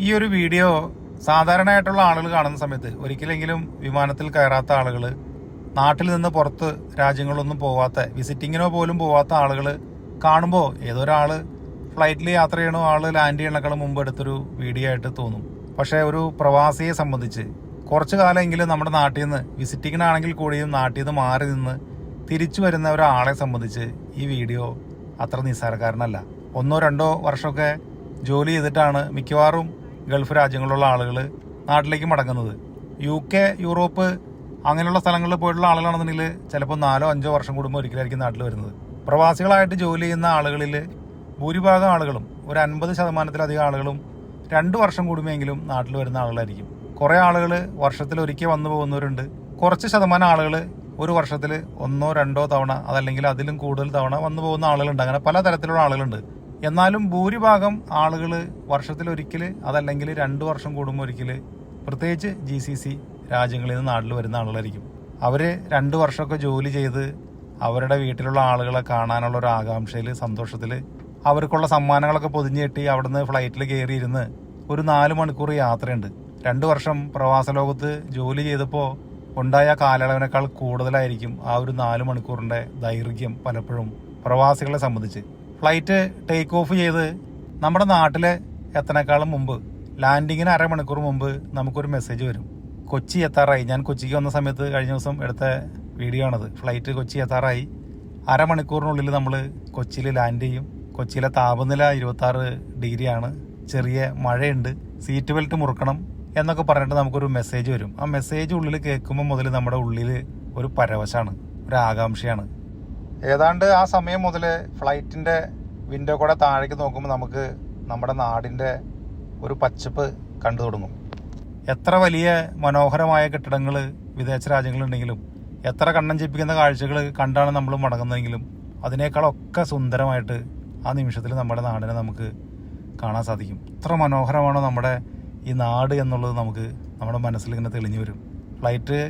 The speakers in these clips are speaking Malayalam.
ഈ ഒരു വീഡിയോ സാധാരണയായിട്ടുള്ള ആളുകൾ കാണുന്ന സമയത്ത് ഒരിക്കലെങ്കിലും വിമാനത്തിൽ കയറാത്ത ആളുകൾ, നാട്ടിൽ നിന്ന് പുറത്ത് രാജ്യങ്ങളിലൊന്നും പോവാത്ത, വിസിറ്റിങ്ങിനോ പോലും പോവാത്ത ആളുകൾ കാണുമ്പോൾ ഏതൊരാൾ ഫ്ലൈറ്റിൽ യാത്ര ചെയ്യണോ ആൾ ലാൻഡ് ചെയ്യണേക്കാൾ മുമ്പ് എടുത്തൊരു വീഡിയോ ആയിട്ട് തോന്നും. പക്ഷേ ഒരു പ്രവാസിയെ സംബന്ധിച്ച് കുറച്ചു കാലമെങ്കിലും നമ്മുടെ നാട്ടിൽ നിന്ന് വിസിറ്റിങ്ങിനാണെങ്കിൽ കൂടിയും നാട്ടിൽ നിന്ന് മാറി നിന്ന് തിരിച്ചു വരുന്ന ഒരാളെ സംബന്ധിച്ച് ഈ വീഡിയോ അത്ര നിസ്സാരക്കാരനല്ല. 1-2 വർഷമൊക്കെ ജോലി ചെയ്തിട്ടാണ് മിക്കവാറും ഗൾഫ് രാജ്യങ്ങളിലുള്ള ആളുകൾ നാട്ടിലേക്ക് മടങ്ങുന്നത്. UK, യൂറോപ്പ് അങ്ങനെയുള്ള സ്ഥലങ്ങളിൽ പോയിട്ടുള്ള ആളുകളാണെന്നുണ്ടെങ്കിൽ ചിലപ്പോൾ 4-5 വർഷം കൂടുമ്പോൾ ഒരിക്കലായിരിക്കും നാട്ടിൽ വരുന്നത്. പ്രവാസികളായിട്ട് ജോലി ചെയ്യുന്ന ആളുകളിൽ ഭൂരിഭാഗം ആളുകളും, ഒരു 50% ആളുകളും 2 വർഷം കൂടുമെങ്കിലും നാട്ടിൽ വരുന്ന ആളുകളായിരിക്കും. കുറേ ആളുകൾ വർഷത്തിൽ ഒരിക്കൽ വന്നു പോകുന്നവരുണ്ട്. കുറച്ച് ശതമാനം ആളുകൾ ഒരു വർഷത്തിൽ 1-2 തവണ, അതല്ലെങ്കിൽ അതിലും കൂടുതൽ തവണ വന്നു പോകുന്ന ആളുകളുണ്ട്. അങ്ങനെ പല തരത്തിലുള്ള ആളുകളുണ്ട്. എന്നാലും ഭൂരിഭാഗം ആളുകൾ വർഷത്തിലൊരിക്കൽ, അതല്ലെങ്കിൽ 2 വർഷം കൂടുമ്പോൾ ഒരിക്കൽ, പ്രത്യേകിച്ച് GCC രാജ്യങ്ങളിൽ നിന്ന് നാട്ടിൽ വരുന്ന ആളുകളായിരിക്കും. അവർ 2 വർഷമൊക്കെ ജോലി ചെയ്ത് അവരുടെ വീട്ടിലുള്ള ആളുകളെ കാണാനുള്ള ഒരു ആകാംക്ഷയിൽ, സന്തോഷത്തിൽ അവർക്കുള്ള സമ്മാനങ്ങളൊക്കെ പൊതിഞ്ഞ് കെട്ടി അവിടുന്ന് ഫ്ലൈറ്റിൽ കയറിയിരുന്ന് ഒരു 4 മണിക്കൂർ യാത്രയുണ്ട്. 2 വർഷം പ്രവാസ ലോകത്ത് ജോലി ചെയ്തപ്പോൾ ഉണ്ടായ കാലയളവിനേക്കാൾ കൂടുതലായിരിക്കും ആ ഒരു 4 മണിക്കൂറിൻ്റെ ദൈർഘ്യം പലപ്പോഴും പ്രവാസികളെ സംബന്ധിച്ച്. ഫ്ലൈറ്റ് ടേക്ക് ഓഫ് ചെയ്ത് നമ്മുടെ നാട്ടിൽ എത്തനേക്കാളും മുമ്പ്, ലാൻഡിങ്ങിന് 1/2 മണിക്കൂർ മുമ്പ് നമുക്കൊരു മെസ്സേജ് വരും, കൊച്ചി എത്താറായി. ഞാൻ കൊച്ചിക്ക് വന്ന സമയത്ത് കഴിഞ്ഞ ദിവസം എടുത്ത വീഡിയോ ആണത്. ഫ്ലൈറ്റ് കൊച്ചി എത്താറായി, 1/2 മണിക്കൂറിനുള്ളിൽ നമ്മൾ കൊച്ചിയിൽ ലാൻഡ് ചെയ്യും. കൊച്ചിയിലെ താപനില 26 ഡിഗ്രിയാണ്, ചെറിയ മഴയുണ്ട്, സീറ്റ് ബെൽറ്റ് മുറുക്കണം എന്നൊക്കെ പറഞ്ഞിട്ട് നമുക്കൊരു മെസ്സേജ് വരും. ആ മെസ്സേജ് ഉള്ളിൽ കേൾക്കുമ്പോൾ മുതൽ നമ്മുടെ ഉള്ളിൽ ഒരു പരവശമാണ്, ഒരു ആകാംക്ഷയാണ്. ഏതാണ്ട് ആ സമയം മുതൽ ഫ്ലൈറ്റിൻ്റെ വിൻഡോ കൂടെ താഴേക്ക് നോക്കുമ്പോൾ നമുക്ക് നമ്മുടെ നാടിൻ്റെ ഒരു പച്ചപ്പ് കണ്ടു തുടങ്ങും. എത്ര വലിയ മനോഹരമായ കെട്ടിടങ്ങൾ വിദേശ രാജ്യങ്ങളുണ്ടെങ്കിലും, എത്ര കണ്ണം ചിപ്പിക്കുന്ന കാഴ്ചകൾ കണ്ടാണ് നമ്മൾ മടങ്ങുന്നതെങ്കിലും, അതിനേക്കാളൊക്കെ സുന്ദരമായിട്ട് ആ നിമിഷത്തിൽ നമ്മുടെ നാടിനെ നമുക്ക് കാണാൻ സാധിക്കും. എത്ര മനോഹരമാണോ നമ്മുടെ ഈ നാട് എന്നുള്ളത് നമുക്ക് നമ്മുടെ മനസ്സിൽ ഇങ്ങനെ തെളിഞ്ഞു വരും. ഫ്ലൈറ്റ്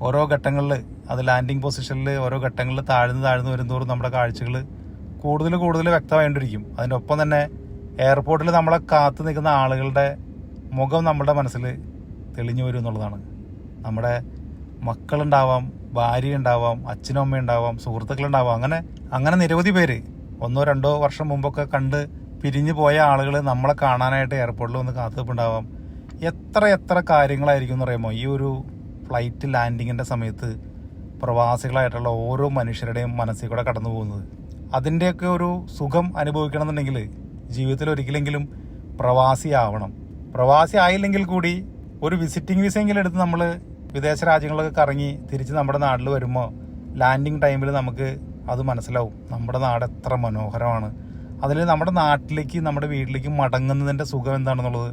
ഓരോ ഘട്ടങ്ങളിൽ, അത് ലാൻഡിങ് പൊസിഷനിൽ ഓരോ ഘട്ടങ്ങളിൽ താഴ്ന്നു വരുന്തോറും നമ്മുടെ കാഴ്ചകൾ കൂടുതൽ വ്യക്തമായിട്ടിരിക്കും. അതിൻ്റെ ഒപ്പം തന്നെ എയർപോർട്ടിൽ നമ്മളെ കാത്തു നിൽക്കുന്ന ആളുകളുടെ മുഖം നമ്മുടെ മനസ്സിൽ തെളിഞ്ഞു വരും എന്നുള്ളതാണ്. നമ്മുടെ മക്കളുണ്ടാവാം, ഭാര്യ ഉണ്ടാവാം, അച്ഛനും അമ്മയും ഉണ്ടാവാം, സുഹൃത്തുക്കളുണ്ടാവാം, അങ്ങനെ നിരവധി പേര് 1-2 വർഷം മുമ്പൊക്കെ കണ്ട് പിരിഞ്ഞു പോയ ആളുകൾ നമ്മളെ കാണാനായിട്ട് എയർപോർട്ടിൽ വന്ന് കാത്തുനിൽപ്പുണ്ടാവാം. എത്ര കാര്യങ്ങളായിരിക്കും എന്ന് പറയുമ്പോൾ ഈ ഒരു ഫ്ലൈറ്റ് ലാൻഡിങ്ങിൻ്റെ സമയത്ത് പ്രവാസികളായിട്ടുള്ള ഓരോ മനുഷ്യരുടെയും മനസ്സിൽ കൂടെ കടന്നു പോകുന്നത്. അതിൻ്റെയൊക്കെ ഒരു സുഖം അനുഭവിക്കണം എന്നുണ്ടെങ്കിൽ ജീവിതത്തിൽ ഒരിക്കലെങ്കിലും പ്രവാസി ആവണം. പ്രവാസി ആയില്ലെങ്കിൽ കൂടി ഒരു വിസിറ്റിംഗ് വിസയെങ്കിലും എടുത്ത് നമ്മൾ വിദേശ രാജ്യങ്ങളൊക്കെ കറങ്ങി തിരിച്ച് നമ്മുടെ നാട്ടിൽ വരുമ്പോൾ ലാൻഡിങ് ടൈമിൽ നമുക്ക് അത് മനസ്സിലാവും, നമ്മുടെ നാട് എത്ര മനോഹരമാണ്. അതിൽ നമ്മുടെ നാട്ടിലേക്ക്, നമ്മുടെ വീട്ടിലേക്ക് മടങ്ങുന്നതിൻ്റെ സുഖം എന്താണെന്നുള്ളത്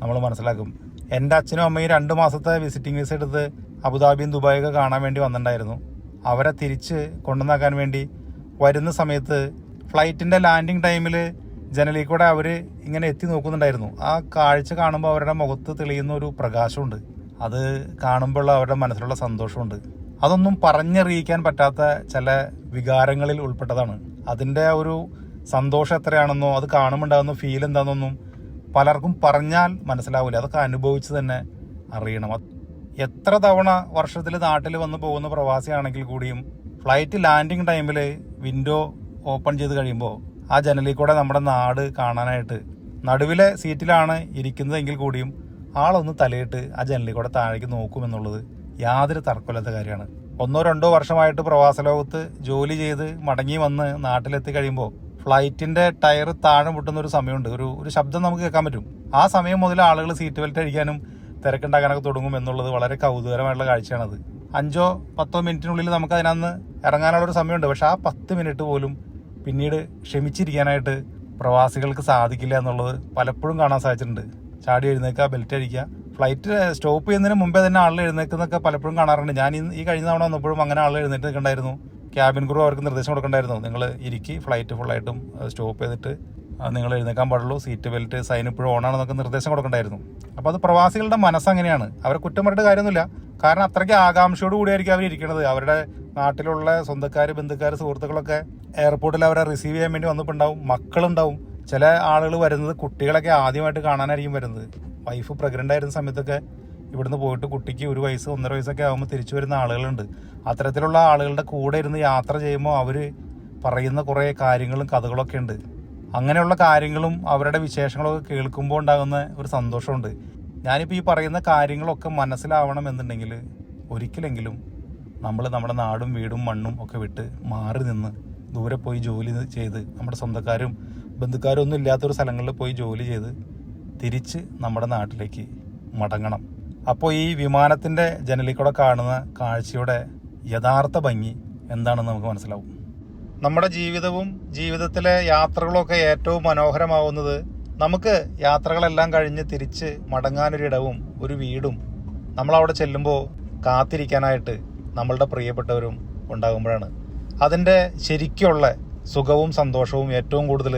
നമ്മൾ മനസ്സിലാക്കും. എൻ്റെ അച്ഛനും അമ്മയും 2 മാസത്തെ വിസിറ്റിംഗ് വിസ എടുത്ത് അബുദാബിയും ദുബായൊക്കെ കാണാൻ വേണ്ടി വന്നിട്ടുണ്ടായിരുന്നു. അവരെ തിരിച്ച് കൊണ്ടുവന്നാക്കാൻ വേണ്ടി വരുന്ന സമയത്ത് ഫ്ലൈറ്റിൻ്റെ ലാൻഡിങ് ടൈമിൽ ജനലിൽ കൂടെ അവർ ഇങ്ങനെ എത്തി നോക്കുന്നുണ്ടായിരുന്നു. ആ കാഴ്ച കാണുമ്പോൾ അവരുടെ മുഖത്ത് തെളിയുന്ന ഒരു പ്രകാശമുണ്ട്. അത് കാണുമ്പോൾ അവരുടെ മനസ്സിലുള്ള സന്തോഷമുണ്ട്. അതൊന്നും പറഞ്ഞറിയിക്കാൻ പറ്റാത്ത ചില വികാരങ്ങളിൽ ഉൾപ്പെട്ടതാണ്. അതിൻ്റെ ഒരു സന്തോഷം എത്രയാണെന്നോ, അത് കാണുമ്പോൾ ഉണ്ടാകുന്ന ഫീൽ എന്താണെന്നൊന്നും പലർക്കും പറഞ്ഞാൽ മനസ്സിലാവില്ല. അതൊക്കെ അനുഭവിച്ച് തന്നെ അറിയണം. എത്ര തവണ വർഷത്തിൽ നാട്ടിൽ വന്ന് പോകുന്ന പ്രവാസിയാണെങ്കിൽ കൂടിയും ഫ്ലൈറ്റ് ലാൻഡിങ് ടൈമിൽ വിൻഡോ ഓപ്പൺ ചെയ്ത് കഴിയുമ്പോൾ ആ ജനലിൽ കൂടെ നമ്മുടെ നാട് കാണാനായിട്ട്, നടുവിലെ സീറ്റിലാണ് ഇരിക്കുന്നതെങ്കിൽ കൂടിയും ആളൊന്ന് തലയിട്ട് ആ ജനലിൽ കൂടെ താഴേക്ക് നോക്കുമെന്നുള്ളത് യാതൊരു തർക്കമില്ലാത്ത കാര്യമാണ്. 1-2 വർഷമായിട്ട് പ്രവാസ ലോകത്ത് ജോലി ചെയ്ത് മടങ്ങി വന്ന് നാട്ടിലെത്തി കഴിയുമ്പോൾ ഫ്ലൈറ്റിന്റെ ടയർ താഴെ മുട്ടുന്ന ഒരു സമയമുണ്ട്. ഒരു ശബ്ദം നമുക്ക് കേൾക്കാൻ പറ്റും. ആ സമയം മുതൽ ആളുകൾ സീറ്റ് ബെൽറ്റ് അടിക്കാനും തിരക്കുണ്ടാക്കാനൊക്കെ തുടങ്ങും എന്നുള്ളത് വളരെ കൗതുകരമായിട്ടുള്ള കാഴ്ചയാണത്. 5-10 മിനിറ്റിനുള്ളിൽ നമുക്ക് അതിനകത്ത് ഇറങ്ങാനുള്ളൊരു സമയമുണ്ട്. പക്ഷെ ആ 10 മിനിറ്റ് പോലും പിന്നീട് ക്ഷമിച്ചിരിക്കാനായിട്ട് പ്രവാസികൾക്ക് സാധിക്കില്ല എന്നുള്ളത് പലപ്പോഴും കാണാൻ സാധിച്ചിട്ടുണ്ട്. ചാടി എഴുന്നേക്കുക, ബെൽറ്റ് അടിക്കുക, ഫ്ലൈറ്റ് സ്റ്റോപ്പ് ചെയ്യുന്നതിന് മുമ്പേ തന്നെ ആളുകൾ എഴുന്നേക്കുന്നൊക്കെ പലപ്പോഴും കാണാറുണ്ട്. ഞാൻ ഈ കഴിഞ്ഞ തവണ വന്നപ്പോഴും അങ്ങനെ ആളുകൾ എഴുന്നേറ്റ് നിൽക്കണ്ടായിരുന്നു. ക്യാബിൻ ക്രൂ അവർക്ക് നിർദ്ദേശം കൊടുക്കണ്ടായിരുന്നു, നിങ്ങൾ ഇരിക്കി, ഫ്ലൈറ്റ് ഫുള്ളായിട്ടും സ്റ്റോപ്പ് ചെയ്തിട്ട് നിങ്ങൾ എഴുന്നേക്കാൻ പാടുള്ളൂ, സീറ്റ് ബെൽറ്റ് സൈൻ ഇപ്പോഴും ഓണാണെന്നൊക്കെ നിർദ്ദേശം കൊടുക്കണ്ടായിരുന്നു. അപ്പോൾ അത് പ്രവാസികളുടെ മനസ്സങ്ങനെയാണ്. അവരെ കുറ്റം പറഞ്ഞിട്ട് കാര്യമൊന്നുമില്ല. കാരണം അത്രയ്ക്ക് ആകാംക്ഷയോട് കൂടിയായിരിക്കും അവർ ഇരിക്കുന്നത്. അവരുടെ നാട്ടിലുള്ള സ്വന്തക്കാർ, ബന്ധുക്കാർ, സുഹൃത്തുക്കളൊക്കെ എയർപോർട്ടിൽ അവരെ റിസീവ് ചെയ്യാൻ വേണ്ടി വന്നിട്ടുണ്ടാവും. മക്കളുണ്ടാവും, ചില ആളുകൾ വരുന്നത് കുട്ടികളൊക്കെ ആദ്യമായിട്ട് കാണാനായിരിക്കും വരുന്നത്. വൈഫ് പ്രഗ്നൻ്റ് ആയിരുന്ന സമയത്തൊക്കെ ഇവിടുന്ന് പോയിട്ട് കുട്ടിക്ക് 1 വയസ്സ് 1.5 വയസ്സൊക്കെ ആകുമ്പോൾ തിരിച്ചു വരുന്ന ആളുകളുണ്ട്. അത്തരത്തിലുള്ള ആളുകളുടെ കൂടെ ഇരുന്ന് യാത്ര ചെയ്യുമ്പോൾ അവർ പറയുന്ന കുറേ കാര്യങ്ങളും കഥകളൊക്കെ ഉണ്ട്. അങ്ങനെയുള്ള കാര്യങ്ങളും അവരുടെ വിശേഷങ്ങളൊക്കെ കേൾക്കുമ്പോൾ ഉണ്ടാകുന്ന ഒരു സന്തോഷമുണ്ട്. ഞാനിപ്പോൾ ഈ പറയുന്ന കാര്യങ്ങളൊക്കെ മനസ്സിലാവണം എന്നുണ്ടെങ്കിൽ ഒരിക്കലെങ്കിലും നമ്മൾ നമ്മുടെ നാടും വീടും മണ്ണും ഒക്കെ വിട്ട് മാറി നിന്ന് ദൂരെ പോയി ജോലി ചെയ്ത് നമ്മുടെ സ്വന്തക്കാരും ബന്ധുക്കാരും ഒന്നും ഇല്ലാത്തൊരു സ്ഥലങ്ങളിൽ പോയി ജോലി ചെയ്ത് തിരിച്ച് നമ്മുടെ നാട്ടിലേക്ക് മടങ്ങണം. അപ്പോൾ ഈ വിമാനത്തിൻ്റെ ജനലിൽ കൂടെ കാണുന്ന കാഴ്ചയുടെ യഥാർത്ഥ ഭംഗി എന്താണെന്ന് നമുക്ക് മനസ്സിലാവും. നമ്മുടെ ജീവിതവും ജീവിതത്തിലെ യാത്രകളൊക്കെ ഏറ്റവും മനോഹരമാവുന്നത് നമുക്ക് യാത്രകളെല്ലാം കഴിഞ്ഞ് തിരിച്ച് മടങ്ങാനൊരിടവും ഒരു വീടും നമ്മളവിടെ ചെല്ലുമ്പോൾ കാത്തിരിക്കാനായിട്ട് നമ്മളുടെ പ്രിയപ്പെട്ടവരും ഉണ്ടാകുമ്പോഴാണ്. അതിൻ്റെ ശരിക്കുള്ള സുഖവും സന്തോഷവും ഏറ്റവും കൂടുതൽ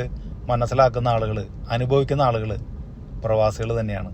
മനസ്സിലാക്കുന്ന ആളുകൾ, അനുഭവിക്കുന്ന ആളുകൾ പ്രവാസികൾ തന്നെയാണ്.